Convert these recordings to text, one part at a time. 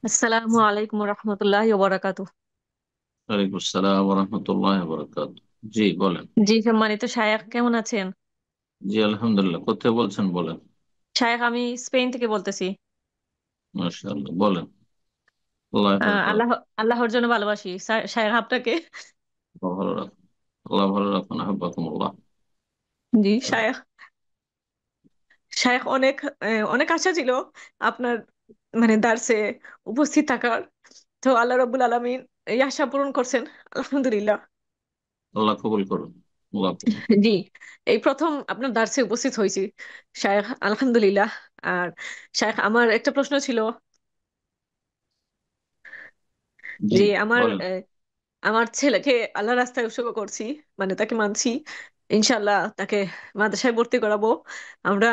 আসসালামু আলাইকুম রহমতুল্লাহ বারাকাতু। ওয়ালাইকুম আসসালাম রহমতুল্লাহ বরকাত। জি বলেন। জি, সম্মানিত শায়েখ কেমন আছেন? জি আলহামদুলিল্লাহ, কোথায় বলছেন বলেন। শায়েখ, আমি স্পেন থেকে বলতেছি। মাশাআল্লাহ, বলেন। আল্লাহ হেফাজত রাখুন। আল্লাহ আল্লাহর জন্য ভালোবাসি শায়েখ আপনাকে। আল্লাহ ভালো রাখুন। আল্লাহ ভালো রাখুন, আহ্বাকুমুল্লাহ। জি শায়েখ, শায়েখ অনেক অনেক আশা ছিল আপনার দার্সে উপস্থিত থাকার। তো আল্লাহ রব্বুল আলামিন এই আশা পূরণ করছেন, আলহামদুলিল্লাহ। আল্লাহ কবুল করুন। আল্লাহ কবুল। জি, এই প্রথম আপনার দার্সে উপস্থিত হয়েছি শায়েখ, আলহামদুলিল্লাহ। আর শায়েখ, আমার একটা প্রশ্ন ছিল। জি জি, আমার বলেন। আমার ছেলেকে আল্লাহ রাস্তায় উৎসর্গ করছি, তাকে মানছি। ইনশাল্লাহ তাকে মাদ্রাসায় ভর্তি করাবো। আমরা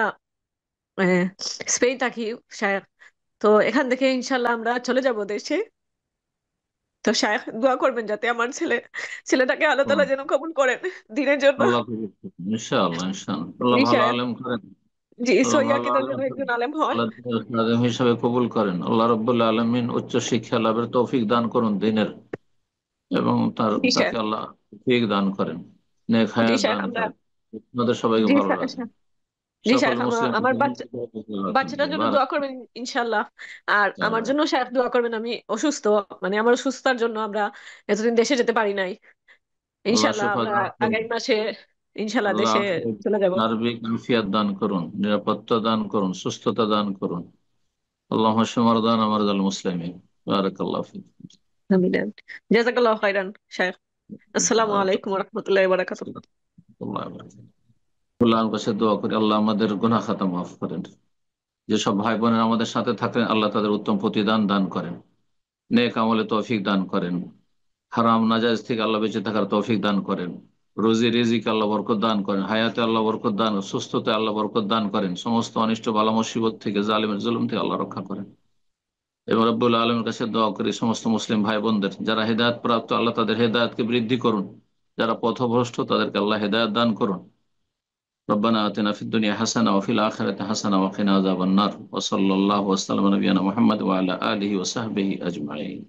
আহ, স্পেন থাকি শায়খ। তো এখান থেকে ইনশাল্লাহ আমরা চলে যাব দেশে। তো শায়খ দোয়া করবেন যাতে আমার ছেলেটাকে আল্লাহ তাআলা বলেন। যেন কবুল করেন দিনের জন্য। আল্লাহ কবুল করুন, ইনশাআল্লাহ ইনশাআল্লাহ আল্লাহ জি ভালো শায়খ। আলেম করেন। জি, আল্লাহ সহি ভালো আকীদার আলেম জন্য করেন। একজন আলেম হন। আল্লাহ দিনের আলেম হিসাবে কবুল করেন। আল্লাহ রাব্বুল আলামিন উচ্চ শিক্ষা লাভের তৌফিক দান করুন দিনের, এবং জি তাকে শায়খ। আল্লাহ তৌফিক দান করেন, নেক জি হায়াত শায়খ, দান আমরা করেন। আপনাদের সবাইকে জি ভালো শায়খ, রাখেন। জি সকল শায়খ, মুসলিম আমার বাচ্চাটার জন্য বারাক। দোয়া করবেন ইনশাল্লাহ। আর আমার জন্য শায়খ দোয়া করবেন। আমি অসুস্থ, আমার অসুস্থতার জন্য আমরা এতদিন দেশে যেতে পারি নাই। আল্লাহ ইনশাল্লাহ শেফা আমরা দান করুন। আগামী মাসে ইনশাল্লাহ আল্লাহ দেশে চলে যাব। সার্বিক আফিয়াত দান করুন, নিরাপত্তা দান করুন, সুস্থতা দান করুন। আল্লাহ মারদান আমারদাল মুসলিমিন। বারাকাল্লাহ ফিক। আমিন। জাযাকাল্লাহু খাইরান শায়খ। আসসালামু আলাইকুম ওয়া রাহমাতুল্লাহি ওয়া বারাকাতুহু। আল্লাহর কাছে দোয়া করি আল্লাহ আমাদের গুনাহ খাতা মাফ করেন। যেসব ভাই বোনের আমাদের সাথে থাকেন আল্লাহ তাদের উত্তম প্রতিদান দান করেন, নেক আমলে তৌফিক দান করেন, হারাম নাজায়েজ থেকে আল্লাহ বেঁচে থাকার তৌফিক দান করেন, রুজি রিজিক আল্লাহ বরকত দান করেন, হায়াতে আল্লাহ বরকত দান, সুস্থতায় আল্লাহ বরকত দান করেন, সমস্ত অনিষ্ট বালা মুসিবত থেকে, জালিমের জুলুম থেকে আল্লাহ রক্ষা করেন। এবার রব্বুল আলমের কাছে দোয়া করি সমস্ত মুসলিম ভাই বোনদের, যারা হেদায়েত প্রাপ্ত আল্লাহ তাদের হেদায়েতকে বৃদ্ধি করুন, যারা পথভ্রষ্ট তাদেরকে আল্লাহ হেদায়েত দান করুন। রব্বানা আতিনা ফিদ দুনিয়া হাসানা ওয়া ফিল আখিরাতি হাসানা ওয়া কিনা আযাবান নার। ওয়া সাল্লাল্লাহু ওয়া সাল্লামা আলা নবিয়িনা মুহাম্মদ ওয়া আলা আলিহি ওয়া সাহবিহি আজমাইন।